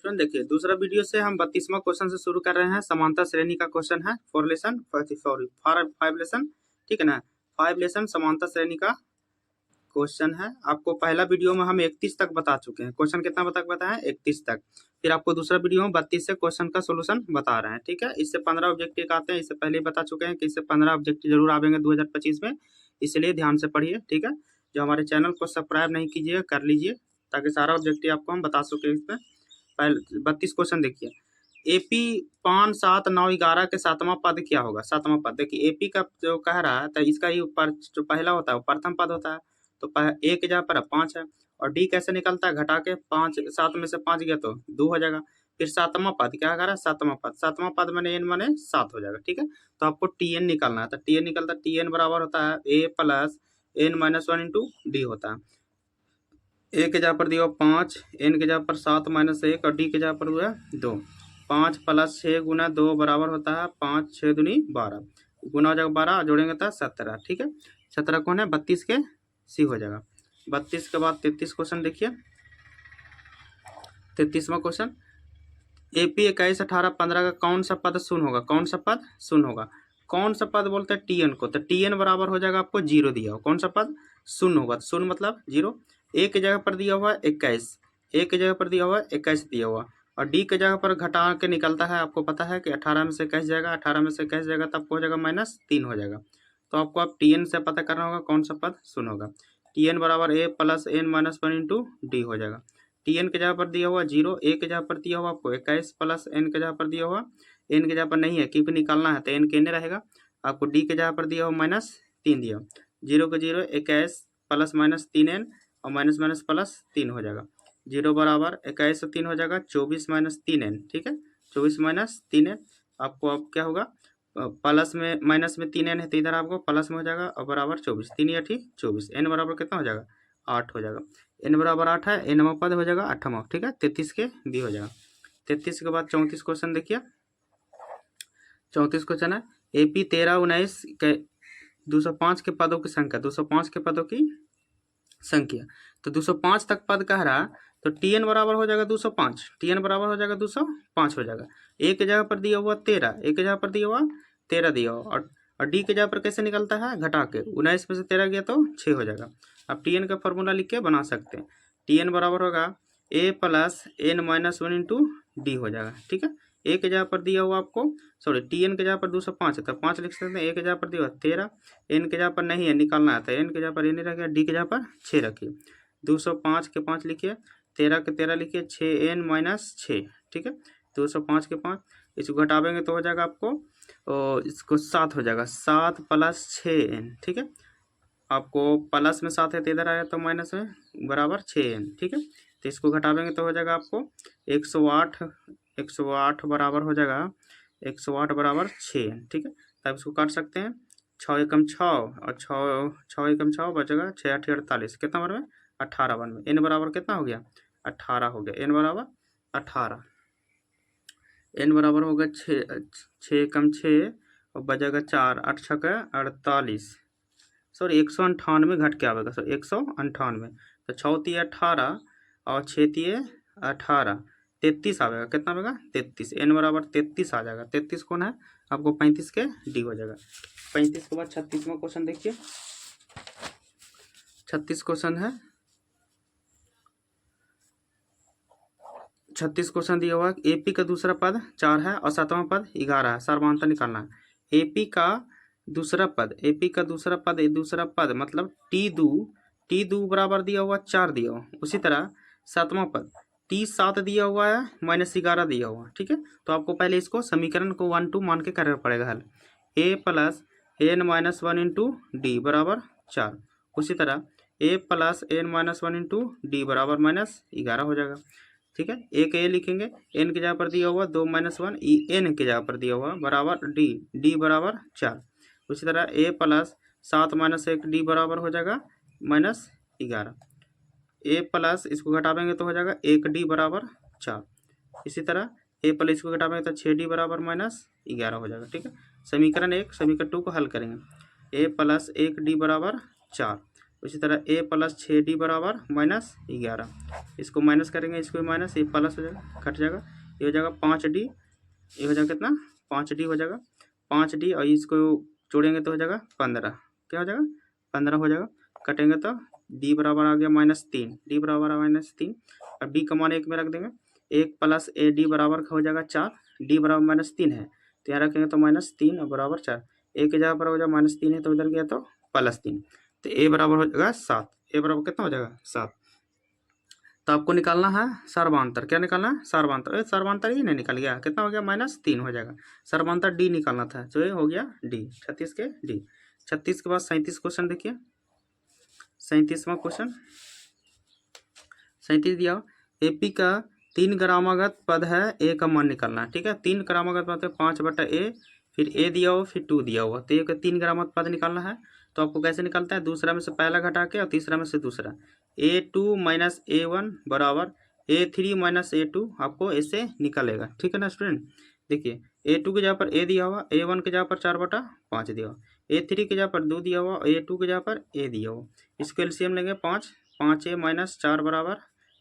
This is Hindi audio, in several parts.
स्टूडेंट देखिए दूसरा वीडियो से हम 32वां क्वेश्चन से शुरू कर रहे हैं। समांतर श्रेणी का क्वेश्चन है फॉर लेसन फाइव लेसन, ठीक है ना। 5 लेसन समांतर श्रेणी का क्वेश्चन है। आपको पहला वीडियो में हम 31 तक बता चुके हैं। क्वेश्चन कितना तक बताया? 31 तक। फिर आपको दूसरा वीडियो में 32 से क्वेश्चन का सोल्यूशन बता रहे हैं, ठीक है। इससे 15 ऑब्जेक्टिव आते हैं। इससे पहले ही बता चुके हैं कि इससे 15 ऑब्जेक्टिव जरूर आवेंगे 2025 में, इसलिए ध्यान से पढ़िए, ठीक है। जो हमारे चैनल को सब्सक्राइब नहीं कीजिए कर लीजिए, ताकि सारा ऑब्जेक्टिव आपको हम बता सकें। इसमें पहले 32 क्वेश्चन देखिए। एपी 5, 7, 9, 11 के 7वां पद क्या होगा? 7वां पद देखिए, एपी का जो कह रहा है तो इसका ही जो पहला होता है वो प्रथम पद होता है। तो ए के जगह पर 5 है, और डी कैसे निकलता है? घटा के 5, 7 में से 5 गया तो 2 हो जाएगा। फिर 7वां पद क्या कह रहा है? 7वां पद, 7वां पद मैंने एन माने 7 हो जाएगा, ठीक है। तो आपको टी एन निकालना है। तो टी एन निकलता है, टी एन बराबर होता है A plus N minus 1 into D होता है। ए के जगह पर दिया 5, एन के जगह पर 7 माइनस 1 और डी के जगह पर हुआ 2। 5 प्लस 6 गुना 2 बराबर होता है 5, 6 दूनी 12, गुना हो जाएगा 12, जोड़ेंगे तो 17, ठीक है। 17 कौन है? 32 के सी हो जाएगा। 32 के बाद 33 क्वेश्चन देखिए। 33वां क्वेश्चन, एपी 21, 18, 15 का कौन सा पद शून्य होगा? कौन सा पद शून्य होगा? कौन सा पद बोलते हैं? टीएन को। तो टीएन बराबर हो जाएगा आपको 0 दिया हो। कौन सा पद शून्य होगा? तो शून्य मतलब 0। ए की जगह पर दिया हुआ है 21, ए की जगह पर दिया हुआ है 21 दिया हुआ, और डी की जगह पर घटा के निकलता है। आपको पता है कि 18 में से 21 जाएगा, 18 में से 21 जाएगा, तब हो जाएगा -3 हो जाएगा। तो आपको अब टीएन से पता करना होगा कौन सा पद शून्य होगा। टीएन बराबर A plus N minus 1 into D हो जाएगा। टीएन के जगह पर दिया हुआ 0, ए के जगह पर दिया हुआ आपको 21 प्लस एन के जगह पर दिया हुआ, एन के जगह पर नहीं है क्योंकि निकालना है तो एन केने रहेगा। आपको डी के जगह पर दिया हुआ -3 दिया, 0 को 0, 21 प्लस -3n और माइनस माइनस प्लस 3 हो जाएगा। 0 बराबर 21 से 3 हो जाएगा 24 माइनस 3n, ठीक है। 24 माइनस 3n आपको अब क्या होगा? प्लस में माइनस में 3n है तो इधर आपको प्लस में हो जाएगा और बराबर 24, 3 या 24, एन बराबर कितना हो जाएगा? 8 हो जाएगा। एन बराबर 8 है, एनवां पद हो जाएगा 8वां, ठीक है। 33 के डी हो जाएगा। 33 के बाद 34 क्वेश्चन देखिए। 34 क्वेश्चन है, एपी 13, 19 के 205 के पदों की संख्या, 205 के पदों की संख्या। तो 205 तक पद कह रहा है, तो टीएन बराबर हो जाएगा 205, टीएन बराबर हो जाएगा 205 हो जाएगा। ए के जगह पर दिया हुआ 13, ए के जगह पर दिया हुआ 13 दिया हुआ, और डी के जगह पर कैसे निकलता है? घटा के 19 में से 13 गया तो 6 हो जाएगा। अब टीएन का फॉर्मूला लिख के बना सकते हैं। टीएन बराबर होगा A plus N minus 1 into D हो जाएगा, ठीक है। ए के जगह पर दिया हुआ आपको, सॉरी टीएन के जगह पर 205 है तो 5 लिख सकते हैं। ए के जगह पर दिया हुआ 13, एन के जगह पर नहीं है निकालना है तो एन के जगह पर एन ही रखिए, डी के जगह पर 6 रखिए। 205 के 5 लिखिए, 13 के 13 लिखिए, 6n माइनस 6, ठीक है। 205 के 5, इसको घटावेंगे तो हो जाएगा आपको, और इसको 7 हो जाएगा, 7 प्लस 6n, ठीक है। आपको प्लस में 7 है तो इधर आया तो माइनस में बराबर 6n, ठीक है। तो इसको घटावेंगे तो हो जाएगा आपको 108, 108 बराबर हो जाएगा 108 बराबर 6n, ठीक है। तब इसको काट सकते हैं, 6 एकम 6 और 6 एकम 6 बचेगा 6 8 48, कितना बन में 18 बन में। एन बराबर कितना हो गया? 18 हो गया। एन बराबर 18, एन बराबर होगा 6 एकम 6 और बचेगा 4, 8 छक्का 48, सॉरी 198 घट के आएगा, सर 198। तो 6 तिये 18 और 6 तिये 18, 33 आएगा। कितना आएगा? 33। एन बराबर 33 आ जाएगा। 33 कौन है? आपको 35 के डी हो जाएगा। 35 के बाद 36वां क्वेश्चन देखिए। 36 क्वेश्चन है, 36 क्वेश्चन दिया हुआ है। एपी का दूसरा पद 4 है और 7वां पद 11 है। सर्वांतर निकालना है। एपी का दूसरा पद, एपी का दूसरा पद मतलब टी दू बराबर दिया हुआ 4 दिया हुआ। उसी तरह 7वां पद T7 दिया हुआ है, -11 दिया हुआ, ठीक है। तो आपको पहले इसको समीकरण को 1 2 मान के करना पड़ेगा हल। A plus N minus 1 into D बराबर 4। उसी तरह A plus N minus 1 into D बराबर -11 हो जाएगा, ठीक है। ए के ए लिखेंगे, एन के जगह पर दिया हुआ 2 माइनस 1, एन के जगह पर दिया हुआ बराबर डी, डी बराबर 4। उसी तरह ए प्लस 7 माइनस 1 डी बराबर हो जाएगा -11। ए प्लस इसको घटावेंगे तो हो जाएगा 1 डी बराबर 4। इसी तरह ए प्लस इसको घटावेंगे तो 6 डी बराबर -11 हो जाएगा, ठीक है। समीकरण 1 समीकरण 2 को हल करेंगे। ए प्लस 1 डी बराबर 4, उसी तरह ए प्लस 6d बराबर -11, इसको माइनस करेंगे, इसको माइनस, ये प्लस हो जाएगा, कट जाएगा, ये हो जाएगा 5d, ये हो जाएगा कितना 5d हो जाएगा, 5d, और इसको जोड़ेंगे तो हो जाएगा 15, क्या हो जाएगा 15 हो जाएगा, कटेंगे तो d बराबर आ गया -3, d बराबर आ -3, और d का मान 1 में रख देंगे, 1 प्लस ad बराबर हो जाएगा 4, d बराबर -3 है तो यहाँ रखेंगे तो -3 और बराबर 4, ए के जगह पर हो जाएगा -3 है तो इधर गया तो +3, तो ए बराबर हो जाएगा 7, ए बराबर कितना हो जाएगा 7। तो आपको निकालना है सर्वांतर, क्या निकालना है सर्वांतर, सर्वांतर ही नहीं निकल गया, कितना हो गया -3 हो जाएगा, सर्वांतर डी निकालना था, जो ये हो गया डी, 36 के डी। 36 के बाद 37 क्वेश्चन देखिए, 37वां क्वेश्चन, 37 दिया एपी का 3 ग्रामागत पद है, ए का मान निकालना है, ठीक है, 3 ग्रामागत पद है 5/a, फिर ए दिया हुआ फिर 2 दिया हुआ, तो ये का 3 ग्रामागत पद निकालना है, तो आपको कैसे निकलता है, दूसरा में से पहला घटा के और तीसरा में से दूसरा, a2 - a1 बराबर a3 - a2, आपको ऐसे निकलेगा, ठीक है ना स्टूडेंट। देखिए a2 के जगह पर a दिया हुआ, a1 के जगह पर 4/5 दिया हुआ, a3 के जगह पर 2 दिया हुआ, a2 के जगह पर a दिया हुआ, इसको एलसीएम लेंगे 5, 5a - 4 बराबर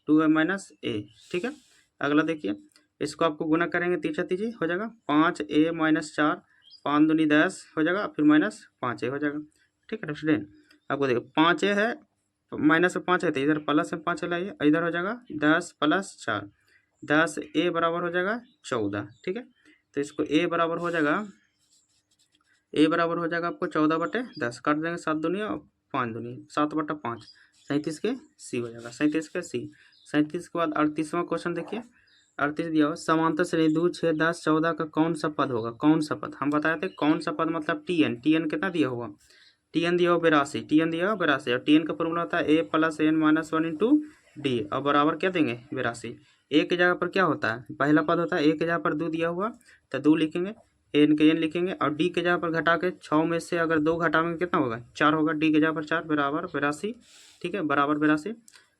2a - a, ठीक है। अगला देखिए, इसको आपको गुना करेंगे, तीजा तीजी हो जाएगा 5a - 4, 5 दूनी 10 हो जाएगा, फिर -5a हो जाएगा, ठीक है स्टूडेंट। आपको देखो 5a है, -5 है तो इधर प्लस में 5 लाइए, इधर हो जाएगा 10 + 4, 10a बराबर हो जाएगा 14, ठीक है। तो इसको a बराबर हो जाएगा, a बराबर हो जाएगा आपको 14/10, काट देंगे 7 दूनी और 5 दूनी 7/5, 37 के सी हो जाएगा, 37 के सी। 37 के बाद 38वां क्वेश्चन देखिए, 38 दिया हो समांतर श्रेणी 2, 6, 10, 14 का कौन सा पद होगा, कौन सा पद, हम बताए थे कौन सा पद मतलब टीएन, टीएन कितना दिया हुआ, टीएन दिया हो 82, टीएन दिया हो 82, और टीएन का फॉर्मूला होता है a + n - 1 × d, और बराबर क्या देंगे 82, ए के जगह पर क्या होता है, पहला पद होता है, ए के जगह पर 2 दिया हुआ तो 2 लिखेंगे, एन के एन लिखेंगे, और डी के जगह पर घटा के 6 में से अगर 2 घटाएंगे कितना होगा 4 होगा, डी के जगह पर 4 बराबर 82, ठीक है, बराबर 82,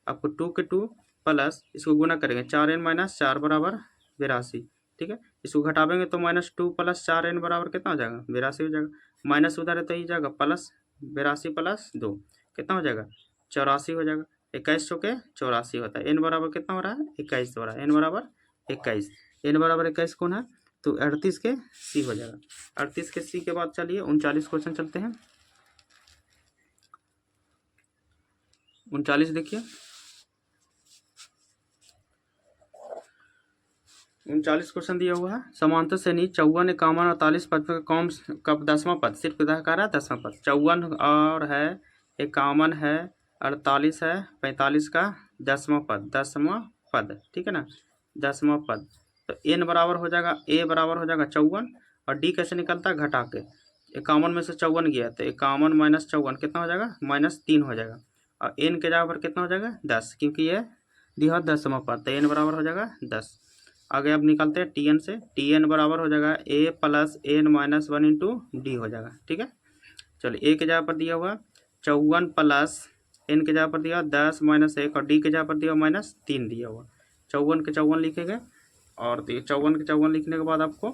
आपको 2 के 2 प्लस इसको गुना करेंगे 4n - 4 बराबर 82, ठीक है, इसको घटावेंगे तो -2 + 4n बराबर कितना हो जाएगा 82 हो जाएगा, माइनस उधर है तो ये जाएगा प्लस 82 + 2 कितना हो जाएगा 84 हो जाएगा, 21 चौके 84 होता है, एन बराबर कितना हो रहा है 21 हो रहा है, एन बराबर 21, एन बराबर 21 कौन है, तो 38 के सी हो जाएगा। 38 के सी के बाद चलिए 39 क्वेश्चन चलते हैं, 39 देखिए, 39 क्वेश्चन दिया हुआ है, समांतर श्रेणी 54, 51, 48 पद का कौन कब 10वां पद, सिर्फ कह रहा है 10वां पद, 54 और है 51 है 48 है 45 का 10वां पद, 10वां पद, ठीक है ना 10वां पद, तो एन बराबर हो जाएगा, ए बराबर हो जाएगा 54, और डी कैसे निकलता है घटा के, 51 में से 54 गया तो 51 - 54 कितना हो जाएगा -3 हो जाएगा, और एन के जगह पर कितना हो जाएगा 10, क्योंकि ये दिया 10वां पद, तो एन बराबर हो जाएगा 10। आगे अब निकालते हैं टीएन से, टीएन बराबर हो जाएगा a + n - 1 × d हो जाएगा, ठीक है। चलिए ए के जगह पर दिया हुआ 54 प्लस एन के जगह पर दिया 10 - 1, और डी के जगह पर दिया -3 दिया हुआ, 54 के 54 लिखेंगे, और 54 के 54 लिखने के बाद आपको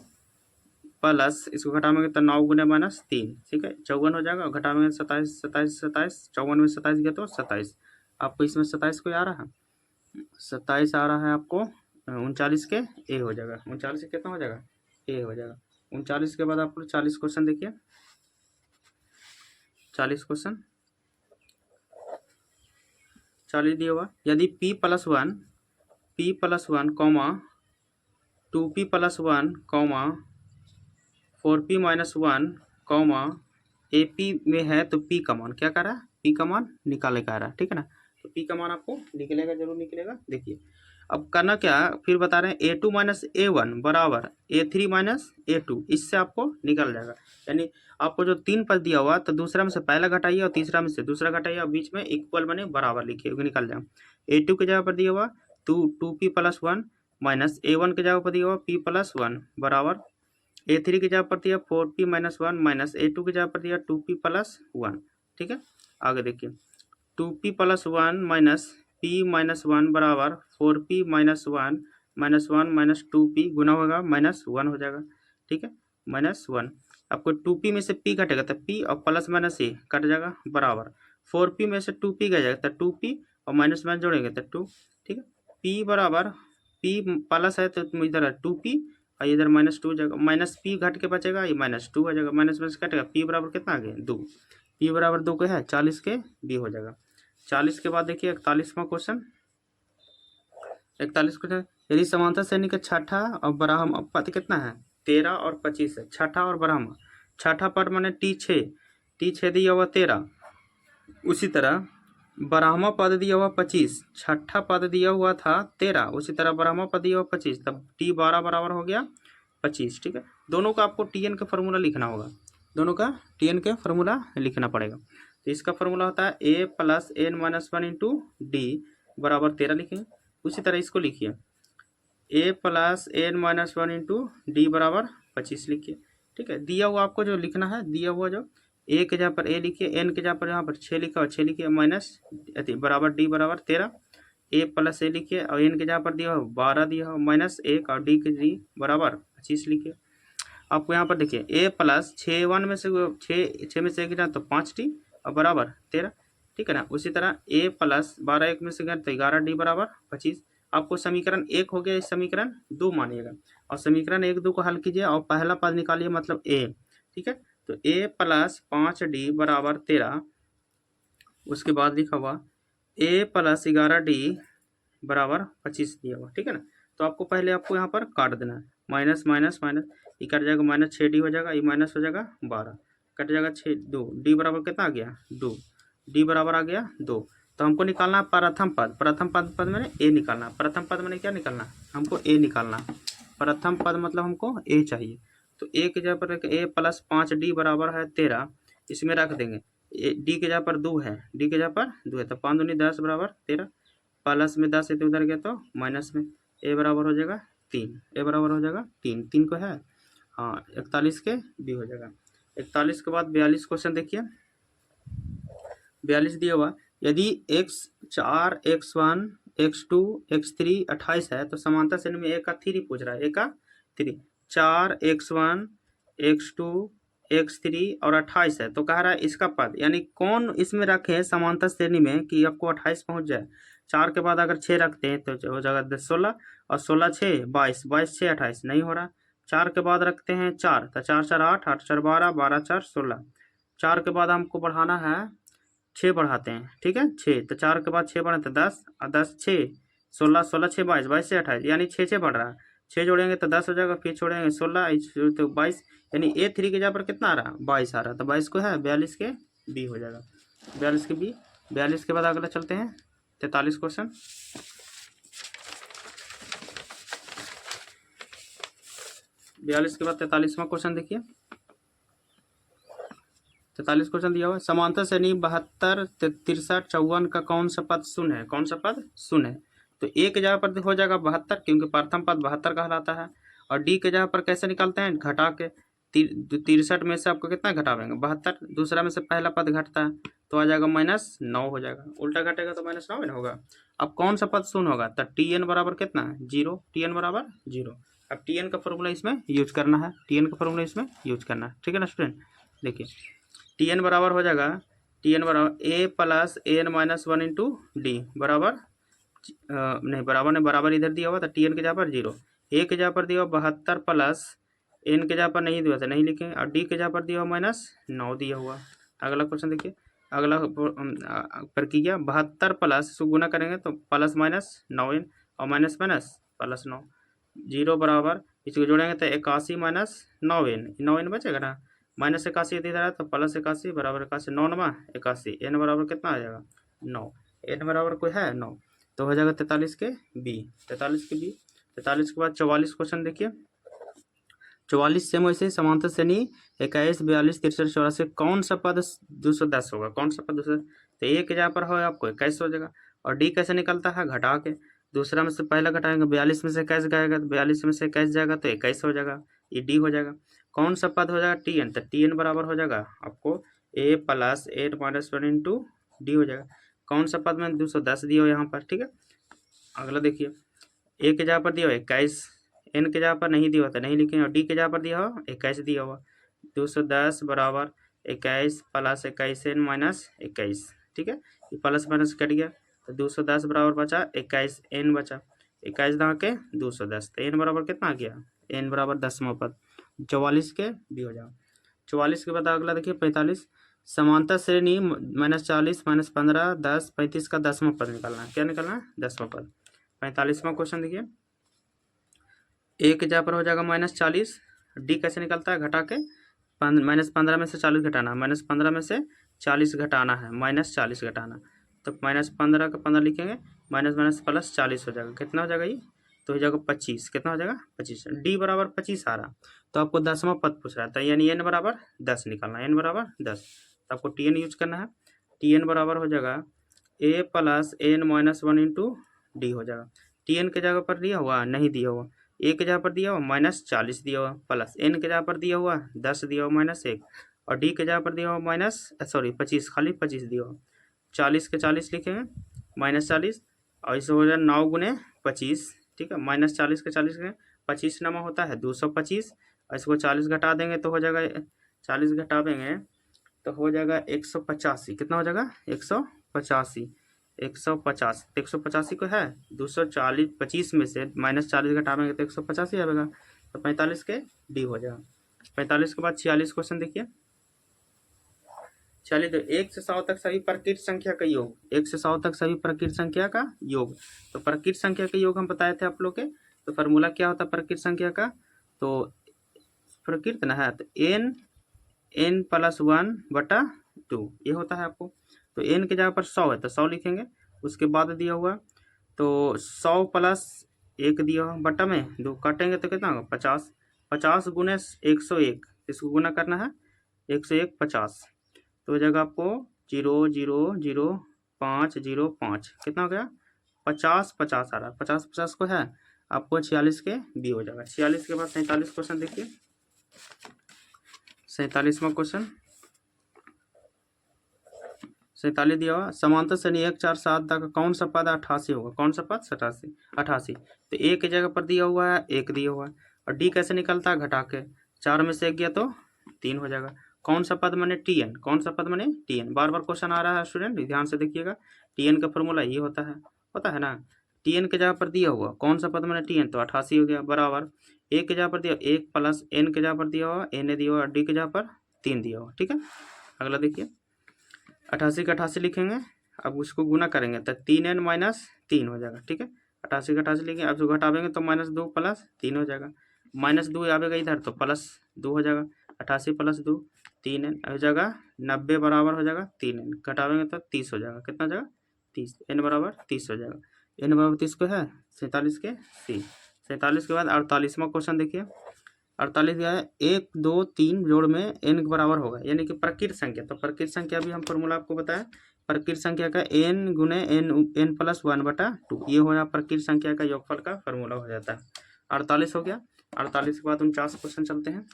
प्लस इसको घटाएंगे तो 9 × -3, ठीक है 54 हो जाएगा, और घटाएंगे 27, 27, 27, 54 में 27 गया तो 27, आपको इसमें 27 को आ रहा है, 27 आ रहा है आपको, 39 के ए हो जाएगा, 39 के कितना हो जाएगा ए हो जाएगा। 39 के बाद आपको 40 क्वेश्चन देखिए, 40 क्वेश्चन 40 दिया हुआ, यदि p + 1 comma 2p + 1 comma 4p - 1 comma ap में है तो p का मान क्या कर रहा है, p का मान निकाले का रहा है, ठीक है ना, तो p का मान आपको निकलेगा, जरूर निकलेगा। देखिए अब करना क्या, फिर बता रहे हैं a2 - a1 बराबर a3 - a2, इससे आपको निकल जाएगा, यानी आपको जो 3 पद दिया हुआ तो दूसरा में से पहला घटाइए और तीसरा में से दूसरा घटाइए, और बीच में इक्वल बने बराबर लिखिए, निकल जाएगा। a2 के जगह पर दिया हुआ 2p + 1 माइनस a1 के जगह पर दिया हुआ p + 1 बराबर a3 के जगह पर दिया 4p - 1 माइनस a2 के जगह पर दिया 2p + 1, ठीक है। आगे देखिए 2p + 1 माइनस p - 1 बराबर 4p - 1 -1 - 2p गुना होगा -1 हो जाएगा, ठीक है -1, आपको 2p में से p घटेगा तो p और प्लस माइनस ए कट जाएगा बराबर 4p में से 2p गया जाएगा तो 2p और माइनस माइनस जोड़ेंगे तो 2, ठीक है। p बराबर p प्लस है तो इधर 2p और इधर -2 जाएगा, माइनस p घट के बचेगा, ये -2 हो जाएगा, माइनस माइनस कटेगा, p बराबर कितना आ गया 2, p बराबर 2 का है 40 के b हो जाएगा। 40 के बाद देखिए 41वां क्वेश्चन। 41 क्वेश्चन, यदि समांतर श्रेणी का छठा और ब्राह्मण पद कितना है 13 और 25 है, छठा और ब्राह्मण, छठा पद माने t6 दिया हुआ 13, उसी तरह ब्राह्मण पद दिया हुआ 25, छठा पद दिया हुआ था 13, उसी तरह ब्राह्मण पद दिया हुआ 25, तब t 12 बराबर हो गया 25, ठीक है। दोनों का आपको tn का फॉर्मूला लिखना होगा, दोनों का tn के फॉर्मूला लिखना पड़ेगा। तो इसका फॉर्मूला होता है a plus n minus 1 into D बराबर 13 लिखेंगे। उसी तरह इसको लिखिए a plus n minus 1 into D बराबर 25 लिखिए, ठीक है। दिया हुआ आपको जो लिखना है, दिया हुआ जो a के जगह पर a लिखिए, n के जगह पर यहाँ पर 6 लिखा और 6 लिखिए, माइनस बराबर d बराबर 13, a प्लस a लिखिए और n के जगह पर दिया हो 12 दिया हो, माइनस 1 और d के d बराबर 25 लिखिए। आपको यहाँ पर देखिए a प्लस 6 में से 6 में से 1 गिरा तो 5d और बराबर 13, ठीक है ना। उसी तरह a प्लस 12 1 में से गिरा तो 11d बराबर 25। आपको समीकरण 1 हो गया, इस समीकरण 2 मानिएगा और समीकरण 1 2 को हल कीजिए और पहला पद निकालिए, मतलब a, ठीक है। तो a प्लस 5d बराबर 13, उसके बाद लिखा हुआ a प्लस 11d बराबर 25 दिया हुआ, ठीक है ना। तो आपको पहले आपको यहाँ पर काट देना है, माइनस माइनस माइनस, ये कट जाएगा, माइनस 6d हो जाएगा, ये माइनस हो जाएगा 12, कट जाएगा 6 2, d बराबर कितना आ गया 2, d बराबर आ गया 2। तो हमको निकालना है प्रथम पद, प्रथम पद मैंने a निकालना, प्रथम पद मैंने क्या निकालना, हमको a निकालना, प्रथम पद मतलब हमको a चाहिए। तो a के जगह पर a प्लस 5d बराबर है 13, इसमें रख देंगे, d के जगह पर 2 है, d के जगह पर 2 है, तो 5 दूनी 10 बराबर 13, प्लस में 10 है तो उधर गया तो माइनस में, a बराबर हो जाएगा 3, a बराबर हो जाएगा 3, 3 को है हाँ 41 के b हो जाएगा। 41 के बाद 42 क्वेश्चन देखिए। 42 दिया हुआ, यदि x4 x1 x2 x3 28 है तो समांतर श्रेणी में a का 3 पूछ रहा है, a का 3, 4 x1 x2 x3 और 28 है, तो कह रहा है इसका पद, यानी कौन इसमें रखे समांतर श्रेणी में कि आपको 28 पहुंच जाए। 4 के बाद अगर 6 रखते हैं तो हो जाएगा 16 और 16 6 22, 22 6 28 नहीं हो रहा। 4 के बाद रखते हैं 4, तो 4 4 8, 8 4 12, 12 4 16। 4 के बाद हमको बढ़ाना है 6 बढ़ाते हैं, ठीक है 6, तो 4 के बाद 6 बढ़े तो 10 और 10 6 16, 16 6 22, 22 से 28, यानी 6 6 बढ़ रहा है, 6 जोड़ेंगे तो 10 हो जाएगा, फिर छोड़ेंगे 16 तो 22, यानी a3 के जगह पर कितना आ रहा 22 आ रहा, तो 22 को है 42 के b हो जाएगा, 42 के b। 42 के बाद अगला चलते हैं 43 क्वेश्चन। 42 के बाद 43वां क्वेश्चन देखिए। 43 क्वेश्चन दिया हुआ, समांतर श्रेणी 72 63 54 का कौन सा पद शून्य है, कौन सा पद शून्य है। तो a के जगह पर हो जाएगा 72, क्योंकि प्रथम पद 72 कहलाता है, और d के जगह पर कैसे निकालते हैं, घटा के 63 में से आपको कितना घटावेंगे 72, दूसरा में से पहला पद घटता है तो आ जाएगा -9 हो जाएगा, उल्टा घटेगा तो -9 होगा। अब कौन सा पद शून्य होगा, तो tn बराबर कितना है 0, tn बराबर 0। अब tn का फॉर्मूला इसमें यूज करना है, tn का फॉर्मूला इसमें यूज करना है, ठीक है ना स्टूडेंट। देखिए tn बराबर हो जाएगा, tn बराबर a plus n minus 1 into D बराबर नहीं बराबर नहीं, बराबर इधर दिया हुआ था, tn के जगह पर 0, a के जगह पर दिया हुआ 72 प्लस n के जगह पर नहीं दिया था नहीं लिखेंगे, और d के जगह पर दिया हुआ -9 दिया हुआ। अगला क्वेश्चन देखिए, अगला प्रक्रिया 72 प्लस इसको गुना करेंगे तो प्लस माइनस 9n और माइनस माइनस प्लस 9, 0 बराबर इसको जोड़ेंगे तो 81 माइनस 9n बचेगा ना, -81 इधर है तो +81 बराबर 81, 9 9 81, n बराबर कितना आ जाएगा 9, n बराबर कोई है 9, तो हो जाएगा 43 के b, 43 के b। 43 के बाद 44 क्वेश्चन देखिए। 44 सेम वैसे समांतर श्रेणी 21 42 63 84 कौन सा पद 210 होगा, कौन सा पद 210, तो a के जगह पर हो आपको 21 हो जाएगा, और d कैसे निकलता है घटा के, दूसरा में से पहला घटाएंगे 42 में से 21 जाएगा तो 42 में से 21 जाएगा तो 21 हो जाएगा, ये d हो जाएगा। कौन सा पद हो जाएगा tn, तो tn बराबर हो जाएगा आपको a plus 8 minus 1 into D हो जाएगा। कौन सा पद में 210 दिया हो यहाँ पर, ठीक है। अगला देखिए a के जगह पर दिया हो 21, n के जगह पर नहीं दिया होता नहीं लिखेंगे, और d के जगह पर दिया हो 21 दिया हुआ, 210 बराबर 21 प्लस 21 n माइनस 21, ठीक है, ये प्लस माइनस कट गया तो 210 बराबर बचा 21 n बचा, 21 दहा के 210, तो n बराबर कितना आ गया, n बराबर 10वां पद, 44 के भी हो जाओ। 44 के बाद अगला देखिए 45, समांतर श्रेणी -40 -15 10 35 का 10वां पद निकालना है, क्या निकालना है, 10वां पद। 45वां क्वेश्चन देखिए, ए के जगह पर हो जाएगा -40, डी कैसे निकलता है, घटा के -15 में से 40 घटाना, -15 में से 40 घटाना है, -40 घटाना, तो -15 का 15 लिखेंगे, माइनस माइनस प्लस 40 हो जाएगा, कितना हो जाएगा ये, तो हो जाएगा 25, कितना हो जाएगा 25, डी बराबर 25 आ रहा, तो आपको 10वां पद पूछ रहा था, यानी n बराबर 10 निकालना, n बराबर 10, तो आपको टी एन यूज करना है, टी एन बराबर हो जाएगा a plus n minus 1 into D हो जाएगा, टी एन के जगह पर दिया हुआ नहीं दिया हुआ, ए के जगह पर दिया हुआ -40 दिया हुआ, प्लस एन के जगह पर दिया हुआ 10 दिया हुआ -1, और डी के जगह पर दिया हुआ 25 खाली 25 दिया हुआ, 40 के 40 लिखेंगे -40, और इसे हो जाए 9 गुने 25, ठीक है, -40 के 40 लिखेंगे, 25 नमा होता है 225, और इसको 40 घटा देंगे तो हो जाएगा 40 घटा देंगे तो हो जाएगा 185, कितना हो जाएगा 185, 150, 185 को है 240 25 में से -40 घटाएंगे तो 185 आएगा, तो 45 के डी हो जाएगा। 45 के बाद 46 क्वेश्चन देखिए, 46 तो 1 से 100 तक सभी प्रकृत संख्या का योग, 1 से 100 तक सभी प्रकृत संख्या का योग, तो प्रकृत संख्या का योग हम बताए थे आप लोग के, तो फार्मूला क्या होता है प्रकृत संख्या का, तो प्रकृत ना है तो n + 1/2 ये होता है आपको, तो n के जगह पर 100 है तो 100 लिखेंगे, उसके बाद दिया हुआ तो 100 + 1 दिया हुआ बटा में 2 काटेंगे तो कितना होगा 50, 50 गुने 101, इसको गुना करना है 101 50, तो हो जाएगा आपको 0000505, कितना हो गया 50 50 आ रहा है, 50 50 को है आपको 46 के बी हो जाएगा। 46 के बाद 47 क्वेश्चन देखिए, 47वां क्वेश्चन, 47 दिया हुआ समांतर श्रेणी 1 4 7 तक कौन सा पद 88 होगा, कौन सा पद 88, तो ए के जगह पर दिया हुआ है 1 दिया हुआ है, और डी कैसे निकलता है घटा के, 4 में से 1 गया तो 3 हो जाएगा, कौन सा पद माने टी एन, कौन सा पद माने टी एन, बार बार क्वेश्चन आ रहा है स्टूडेंट ध्यान से देखिएगा, टी एन का फॉर्मूला ये होता है ना, टी एन के जगह पर दिया हुआ कौन सा पद माने टी एन, तो 88 हो गया, बराबर ए के जगह पर दिया 1 प्लस एन के जगह पर दिया हुआ एन दिया हुआ, डी के जगह पर 3 दिया हुआ, ठीक है। अगला देखिए 88 का 88 लिखेंगे, अब उसको गुना करेंगे तो 3n - 3 हो जाएगा, ठीक है, 88 का 88 लिखेंगे, अब जो घटावेंगे तो -2 + 3 हो जाएगा, -2 आवेगा इधर तो +2 हो जाएगा, 88 + 2 3n हो जाएगा 90 बराबर हो जाएगा 3n, घटावेंगे तो 30 हो जाएगा, कितना हो जाएगा 30, n बराबर 30 हो जाएगा, n बराबर 30 को है 47 के सी। 47 के बाद 48वां क्वेश्चन देखिए, 48 का है 1 2 3 जोड़ में n के बराबर होगा, यानी कि प्रकृत संख्या, तो प्रकृत संख्या भी हम फॉर्मूला आपको बताया, प्रकृत संख्या का n गुने n + 1/2 ये हो जाएगा प्रकृत संख्या का योगफल का फॉर्मूला हो जाता है। 48 हो गया, 48 के बाद 49 क्वेश्चन चलते हैं,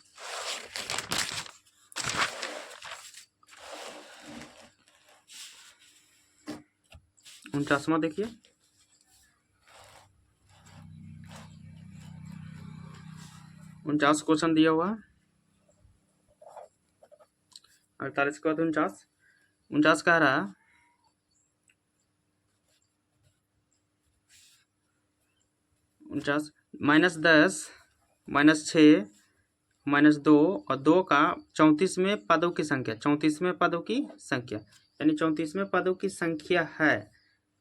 49वां देखिए, 49 क्वेश्चन दिया हुआ है, 48 के बाद 49 कह रहा है 49 -10 -6 -2 और 2 का 34वें पदों की संख्या, 34वें पदों की संख्या, यानी 34वें पदों की संख्या है,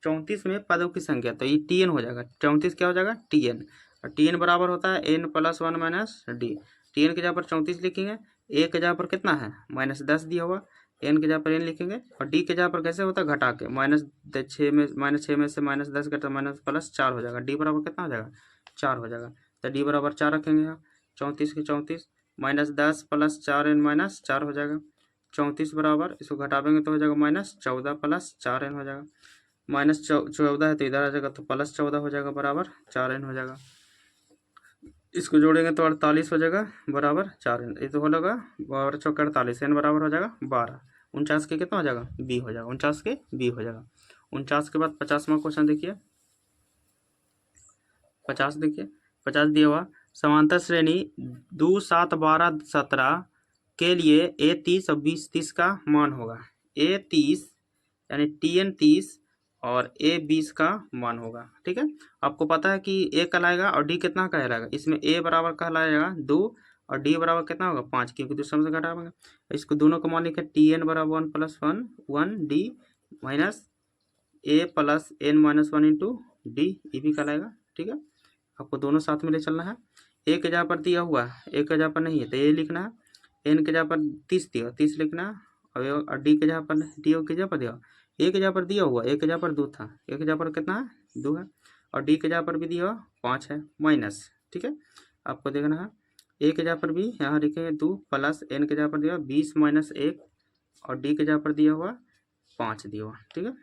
34वें पदों की संख्या, तो ये टी एन हो जाएगा, 34 क्या हो जाएगा टी एन, और टी एन बराबर होता है n + 1 - डी, टी एन के जगह पर 34 लिखेंगे, ए के जगह पर कितना है -10 दिया हुआ, एन के जगह पर n लिखेंगे, और डी के जगह पर कैसे होता है घटा के -6 में से -10 घटा +4 हो जाएगा, डी बराबर कितना हो जाएगा 4 हो जाएगा, तो डी बराबर 4 रखेंगे, 34 के 34 -10 + 4n - 4 हो जाएगा, 34 बराबर इसको घटावेंगे तो हो जाएगा -14 + 4n हो जाएगा, -14 है तो इधर आ जाएगा तो +14 हो जाएगा बराबर 4n हो जाएगा, इसको जोड़ेंगे तो 48 हो जाएगा बराबर 4n, ये तो हो जाएगा बराबर 48 n बराबर हो जाएगा 12, 49 के कितना हो जाएगा बी हो जाएगा, 49 के बी हो जाएगा। 49 के बाद 50वां क्वेश्चन देखिए, 50 देखिए, 50 दिया हुआ समांतर श्रेणी 2 7 12 17 के लिए a 30 और 20 30 का मान होगा, a 30 यानी TN 30 और A 20 का मान होगा। ठीक है, आपको पता है कि A कहलाएगा और D कितना कहलाएगा, इसमें A बराबर कहलाएगा 2 और D बराबर कितना होगा 5, क्योंकि दूसरे में से घटाएंगे। इसको दोनों को मान लिखे TN बराबर 1 + 1 1 D minus A + N - 1 into D, ये भी कहलाएगा। ठीक है, आपको दोनों साथ में ले चलना है। A के जगह पर दिया हुआ है, A के जगह पर नहीं है तो A लिखना है। N के जगह पर 30 दिया 30 लिखना है। और D के जगह पर D के जगह पर दिया, A के जगह पर दिया हुआ, A के जगह पर 2 था, A के जगह पर कितना है 2 है, और D के जगह पर भी दिया हुआ 5 है माइनस। ठीक है, आपको देखना है A के जगह पर भी यहाँ लिखेंगे 2 प्लस N के जगह पर दिया 20 - 1 और D के जगह पर दिया हुआ 5 दिया हुआ। ठीक है,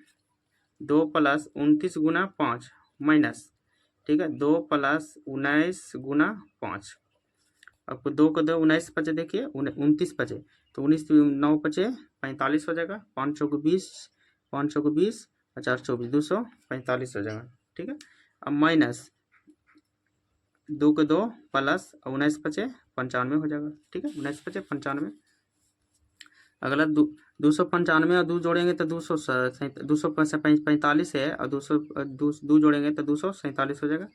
2 + 29 × 5 माइनस, ठीक है 2 + 19 × 5, आपको 2 को 2 19 बचे, देखिए 29 बचे तो 19 9 बचे 45 हो जाएगा, 5 चौक 20 5 चौक 20 और 4 24 245 हो जाएगा। ठीक है, अब माइनस 2 को 2 प्लस 19 बचे 95 हो जाएगा। ठीक है, 19 बचे 95। अगला 295 और 2 जोड़ेंगे तो 245 है और 2 जोड़ेंगे तो 247 हो जाएगा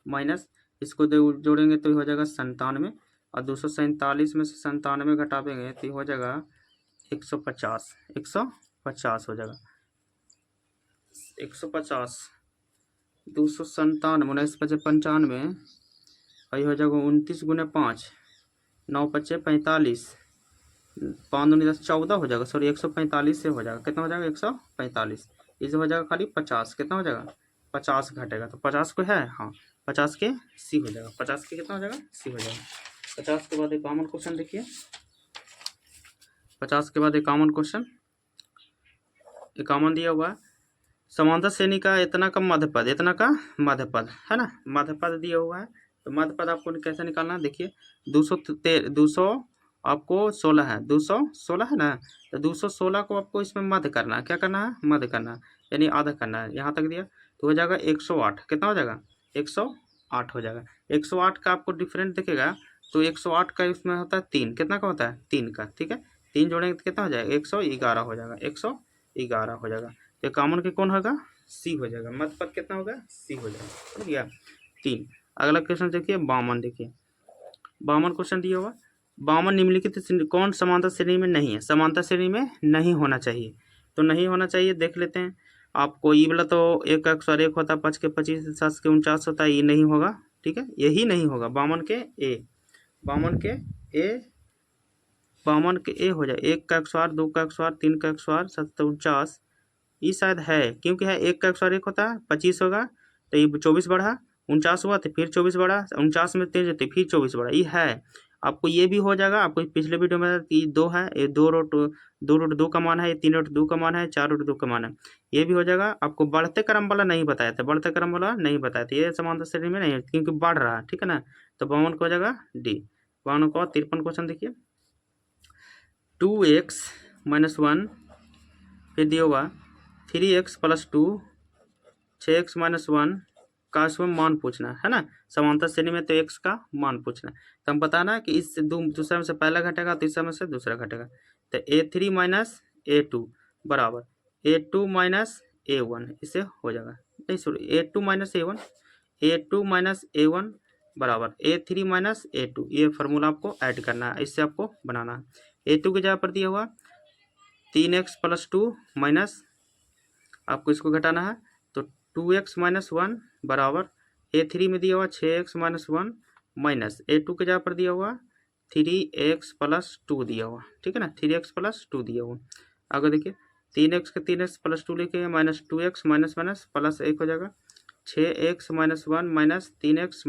माइनस, इसको 2 जोड़ेंगे तो हो जाएगा 97 और 247 में से 97 घटाएंगे तो हो जाएगा 150 150 हो जाएगा 150 297 19 बचे 95 और ये हो जाएगा 29 × 5 9 बचे 45 5 दूनी 10 14 हो जाएगा, सॉरी 145 से हो जाएगा, कितना हो जाएगा 145, इसे हो जाएगा खाली 50, कितना हो जाएगा 50 घटेगा तो 50 को है, हाँ 50 के C हो जाएगा, 50 के कितना हो जाएगा C हो जाएगा। 50 के बाद एक कॉमन क्वेश्चन देखिए, 50 के बाद एक कॉमन क्वेश्चन, एक कॉमन दिया हुआ है समांतर श्रेणी का इतना का मध्यपद, इतना का मध्यपद है ना, मध्यपद दिया हुआ है तो मध्यपद आपको कैसे निकालना है, देखिए 200 आपको 16 है, 216 है ना, तो 216 को आपको इसमें मध्य करना है, क्या करना है मध्य करना है, यानी आधा करना है, यहाँ तक दिया तो हो जाएगा 108, कितना हो जाएगा 108 हो जाएगा। 108 का आपको डिफरेंट दिखेगा तो 108 का इसमें होता है 3, कितना का होता है 3 का। ठीक है, 3 जोड़ेंगे तो कितना हो जाएगा 111 हो जाएगा, 111 हो जाएगा, तो कॉमन के कौन होगा C हो जाएगा, मध्यपद कितना होगा C हो जाएगा, समझ गया 3। अगला क्वेश्चन देखिए 52, देखिए 52 क्वेश्चन दिया हुआ, 52 निम्नलिखित कौन समांतर श्रेणी में नहीं है, समांतर श्रेणी में नहीं होना चाहिए, तो नहीं होना चाहिए देख लेते हैं। आपको ये वाला तो 1 1 और 1 होता है 5 के 25 7 के 49 होता है, ये नहीं होगा। ठीक है, यही नहीं होगा 52 के A, 52 के A, 52 के A हो जाए, 1 का 108 2 का 108 3 का 108 7 49, ये शायद है क्योंकि है 1 का 108 होता है 25 होगा तो ये 24 बढ़ा 49 हुआ तो फिर 24 बढ़ा 49 में 3 तो फिर 24 बढ़ा, ये है। आपको ये भी हो जाएगा, आपको पिछले वीडियो में ये 2 है, ये 2 रूट 2 का मान है, ये 3 रूट 2 का मान है, 4 रूट 2 का मान है, ये भी हो जाएगा। आपको बढ़ते क्रम वाला नहीं बताया था, बढ़ते क्रम वाला नहीं बताया था, ये समांतर श्रेणी में नहीं है क्योंकि बढ़ रहा है। ठीक है ना, तो 52 को हो जाएगा D। 52 को 53 क्वेश्चन देखिए, 2x - 1 फिर दिया हुआ 3x + 2 6x - 1 का इसमें मान पूछना है ना, समांतर श्रेणी में तो x का मान पूछना है, तो हम बताना कि इस दूसरे में से पहला घटेगा तीसरा में से दूसरा घटेगा, तो A3 - A2 बराबर A2 - A1, इसे हो जाएगा, नहीं sorry A2 - A1 A2 - A1 बराबर A3 - A2, ये फार्मूला आपको ऐड करना है, इससे आपको बनाना है। A2 की जगह पर दिया हुआ 3x + 2 माइनस, आपको इसको घटाना है तो 2x - 1 बराबर A3 में दिया हुआ 6x - 1 माइनस A2 के जगह पर दिया हुआ 3x + 2 दिया हुआ। ठीक है ना, 3x + 2 दिया हुआ। आगे देखिए 3x के 3x + 2 लिखेंगे minus 2x minus minus plus 1 हो जाएगा 6x - 1 माइनस 3x -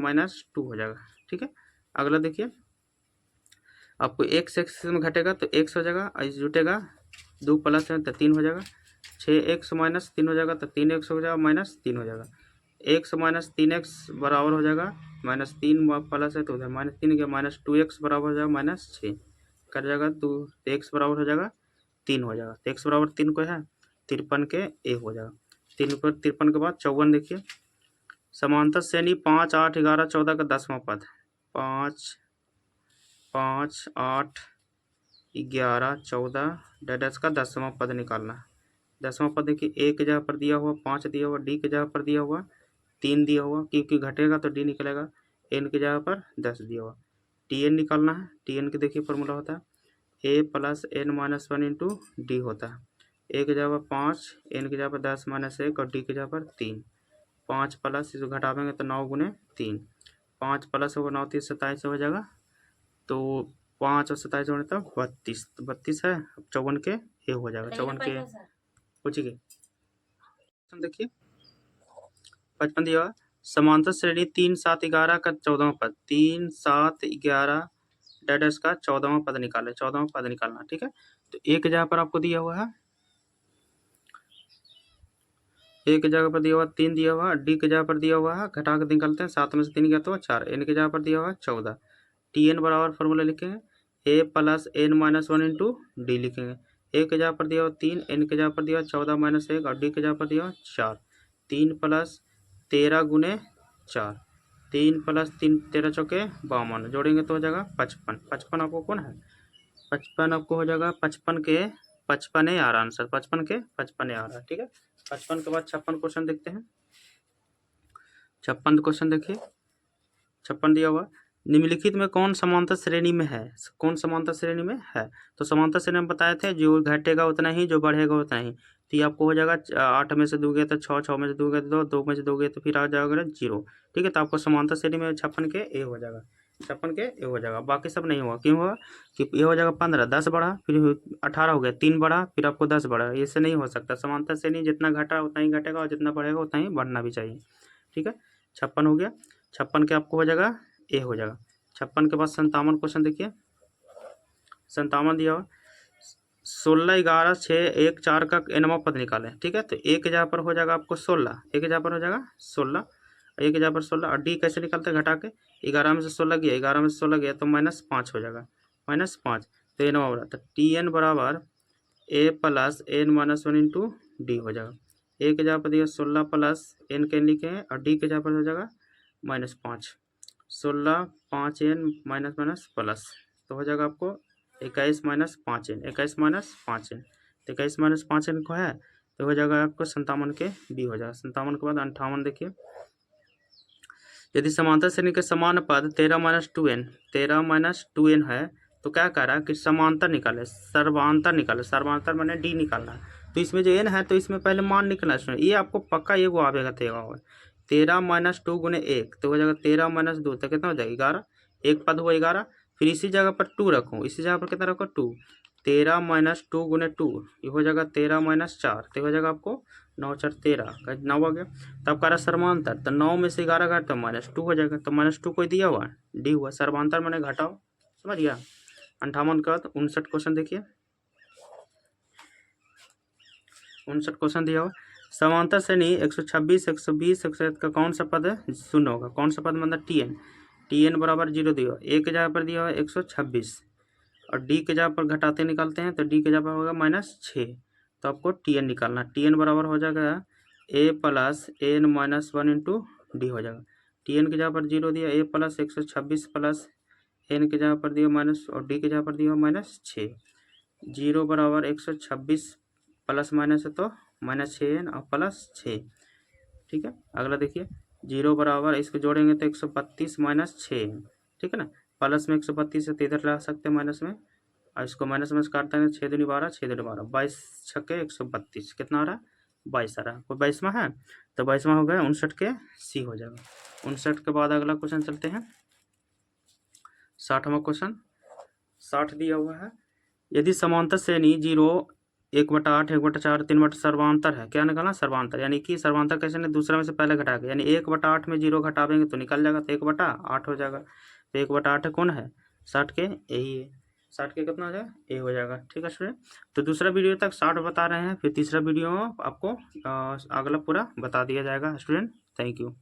2 हो जाएगा। ठीक है, अगला देखिए आपको x में घटेगा तो x हो जाएगा, जुटेगा 2 प्लस है तो 3 हो जाएगा, 6x - 3 हो जाएगा तो 3x हो जाएगा माइनस 3 हो जाएगा, x - 3x बराबर हो जाएगा -3 प्लस है तो उधर -3 गया -2x बराबर हो जाएगा -6 कट जाएगा तो x बराबर हो जाएगा 3 हो जाएगा, तो x बराबर 3 को है 53 के A हो जाएगा। 53 के बाद 54 देखिए, समांतर श्रेणी 5 8 11 14 का 10वां पद 5 5 8 11 14 डैश का 10वां पद निकालना। 10वां पद देखिए, ए की जगह पर दिया हुआ 5 दिया हुआ, डी की जगह पर दिया हुआ 3 दिया हुआ, क्योंकि घटेगा तो डी निकलेगा, एन की जगह पर 10 दिया हुआ। टी एन निकालना है। टी एन की देखिए फॉर्मूला होता है A plus N minus 1 into D होता है। ए की जगह पर 5, एन की जगह पर 10 माइनस 1 और डी की जगह पर 3। 5 प्लस इसको घटावेंगे तो 9 गुने 3, 5 प्लस होगा 9 3 27 हो जाएगा, तो 5 और 27 होने तक 32, तो 32 है। अब 54 के ए हो जाएगा, 54 के पूछिए। देखिए 55 दिया हुआ, समांतर श्रेणी 3 7 11 का 14वां पद, 3 7 11 डैश का 14वां पद निकाले, 14वां पद निकालना, ठीक है। तो ए की जगह पर आपको दिया हुआ है, ए की जगह पर दिया हुआ 3 दिया हुआ, डी की जगह पर दिया हुआ है, घटा के निकालते हैं, 7 में से 3 गया तो 4, एन की जगह पर दिया हुआ है 14। टी एन बराबर फॉर्मूला लिखेंगे A plus N minus 1 into D लिखेंगे। ए की जगह पर दिया हुआ 3, एन की जगह पर दिया हुआ 14 माइनस 1 और डी की जगह पर दिया हुआ 4। 3 प्लस 13 गुने 4, 3 प्लस 3 13 चौके 52, जोड़ेंगे तो हो जाएगा 55। 55 आपको कौन है, 55 आपको हो जाएगा 55 के 55 आ रहा आंसर, 55 के 55 आ रहा है, ठीक है। 55 के बाद 56 क्वेश्चन देखते हैं। 56 क्वेश्चन देखिए, 56 दिया हुआ, निम्नलिखित में कौन समांतर श्रेणी में है, कौन समांतर श्रेणी में है। तो समांतर श्रेणी में बताए थे जो घटेगा उतना ही, जो बढ़ेगा उतना ही। तो ये आपको हो जाएगा 8 में से दोगे तो 6, 6 में से दोगे तो 2, 2 में से दोगे तो फिर आ जाएगा 0, ठीक है। तो आपको समांतर श्रेणी में 56 के ए हो जाएगा, 56 के ए हो जाएगा, बाकी सब नहीं होगा। क्यों होगा कि ये हो जाएगा 15, 10 बढ़ा, फिर 18 हो गया, 3 बढ़ा, फिर आपको 10 बढ़ा, इससे नहीं हो सकता। समांतर श्रेणी जितना घटा उतना ही घटेगा और जितना बढ़ेगा उतना ही बढ़ना भी चाहिए, ठीक है। 56 हो गया, 56 के आपको हो जाएगा ए हो जाएगा। 56 के बाद 57 क्वेश्चन देखिए, 57 दिया हुआ, 16 11 6 1 4 का एनवां पद निकालें, ठीक है। तो ए की जगह पर हो जाएगा आपको 16, ए की जगह पर हो जाएगा 16, ए की जगह पर 16, और डी कैसे निकालते हैं घटा के, 11 में से 16 गया, 11 में से 16 गया तो -5 हो जाएगा, -5, तो एनवां बराबर, तो टी एन बराबर A plus N minus 1 into D हो जाएगा। ए की जगह पर दिया 16 प्लस एन के लिखे हैं और डी की जगह पर हो जाएगा -5, 16 5 एन माइनस माइनस प्लस, तो हो जाएगा आपको 21 माइनस 5 एन, 21 माइनस 5 एन, तो 21 माइनस 5 एन को है तो हो जाएगा आपको 57 के बी हो जाएगा। 57 के बाद 58 देखिए, यदि समांतर श्रेणी के समान पद 13 माइनस 2n, 13 माइनस 2n है तो क्या कह रहा है कि समांतर निकाले, सर्वांतर निकाले, सर्वांतर मैंने डी निकालना है। तो इसमें जो एन है तो इसमें पहले मान निकलना है, ये आपको पक्का ये को आवेगा तेगा होगा। 13 माइनस 2 गुने 1 तो हो जाएगा 13 माइनस 2 तो कितना हो जाएगा 11, एक पद हुआ 11, फिर इसी जगह पर 2 रखूँ, इसी जगह पर कितना रखो 2, 13 माइनस 2 गुने 2 ये हो जाएगा 13 माइनस 4, तो हो जाएगा आपको 9 4 13, 9 आ गया। तब कह रहा सर्वांतर, तो 9 में से 11 घटा तो -2 हो जाएगा, तो -2 कोई दिया हुआ डी हुआ, सर्वांतर मैंने घटाओ, समझ गया। 58 के बाद 59 क्वेश्चन देखिए, 59 क्वेश्चन दिया हुआ, समांतर श्रेणी 126 120 107 का कौन सा पद है शून्य होगा, कौन सा पद मतलब टी एन बराबर 0 दिया हुआ, ए के जगह पर दिया हुआ 126 और डी के जगह पर घटाते निकालते हैं तो डी के जगह पर होगा -6, तो आपको टी एन निकालना, टी एन बराबर हो जाएगा A plus N minus 1 into D हो जाएगा। टी एन की जगह पर 0 दिया, ए प्लस 126 प्लस एन की जगह पर दिया माइनस और डी की जगह पर दिया -6, 0 बराबर 126 प्लस माइनस है तो -6n और +6, ठीक है। अगला देखिए 0 बराबर इसको जोड़ेंगे तो 132 -6n, ठीक है ना, प्लस में 132 है तो इधर ला सकते हैं माइनस में, और इसको माइनस में काटते हैं 6 दूनी 12 6 दूनी 12 22 छक्के 132, कितना आ रहा है 22 आ रहा है, कोई 22वां है तो 22वां हो गया 59 के सी हो जाएगा। 59 के बाद अगला क्वेश्चन चलते हैं 60वां क्वेश्चन, 60 दिया हुआ है, यदि समांतर श्रेणी 0 1/8 1/4 3 सर्वांतर है, क्या निकालना सर्वांतर, यानी कि सर्वांतर कैसे नहीं, दूसरा में से पहले घटा के, यानी 1/8 में 0 घटावेंगे तो निकल जाएगा, तो 1/8 हो जाएगा, तो 1/8 कौन है 60 के यही है, 60 के कितना हो जाएगा ए हो जाएगा, ठीक है स्टूडेंट। तो दूसरा वीडियो तक 60 बता रहे हैं, फिर तीसरा वीडियो आपको अगला पूरा बता दिया जाएगा स्टूडेंट। Thank you.